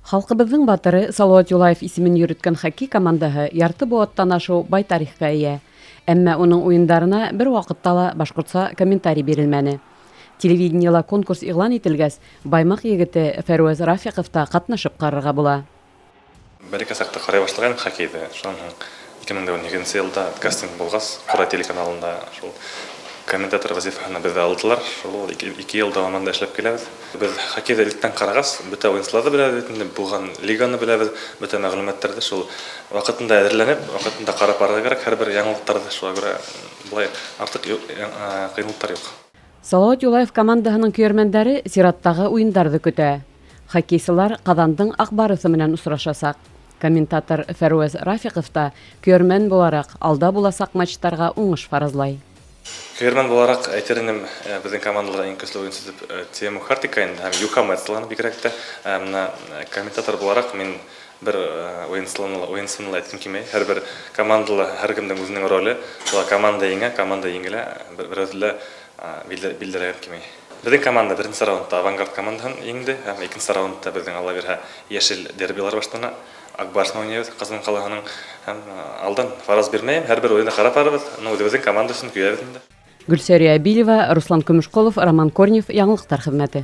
Халкыбыздың батыры Салават Юлаев исемен йөрөткән хоккей командаһы ярты буаттан ашу бай тарихка ия. Әмма уның уеннарына бер вакытта ла башкортса комментарий бирелмәне. Телевидениела конкурс игълан ителгәс, Баймак егете Фәрваз Рафиков та катнашып карарга була. Бәлеке сакта карый башлаган хоккейді. Шуның 2012 елда кастинг булгас, Кора телеканалында шул комментатор вазифаһына безне алдылар. Шул 2 ел дәвамында эшләп киләбез. Без хоккейда элиттан карагас, бөтә уенчыларны беләбез, булган лиганы беләбез, бөтә мәгълүматларны шул вакытында әзерләнеп, вакытында карап барырга кирәк. Һәрбер яңалыктарда шуңа күрә булай артык кыйнлыктар юк. Салават Юлаев командаһының көйәрмәннәре сираттагы уеннарны көтә. Хоккейчылар Казандың Акбарысы менән очрашачак. Комментатор Фәрваз Рафиков та көйәрмән буларак алда буласак матчларга уңыш фаразлай. Көйәрмән буларак әйтеренем, безнең командаларда иң көчле уенчы дип Тему Хартикайн һәм Юхам Эцланы бигрәк тә менә комментатор буларак мин бер уенчыны әйткем килми. Һәрбер командалы һәркемнең үзенең роле, шуңа команда еңә, команда еңелә, берәүле билдерәгән килми. Безнең команда беренче раундта Авангард командаһын еңде һәм икенче раундта безнең Алла бирһә яшел дербилар башлана. Акбарны уйныйбыз, Казан калаһының һәм алдан фараз бирмәйм, һәрбер уенда карап барабыз, үзебезнең команда өчен көйәбез инде. Гөлсәрия Билева, Руслан Көмешколов, Роман Корнев, яңалыктар хезмәте.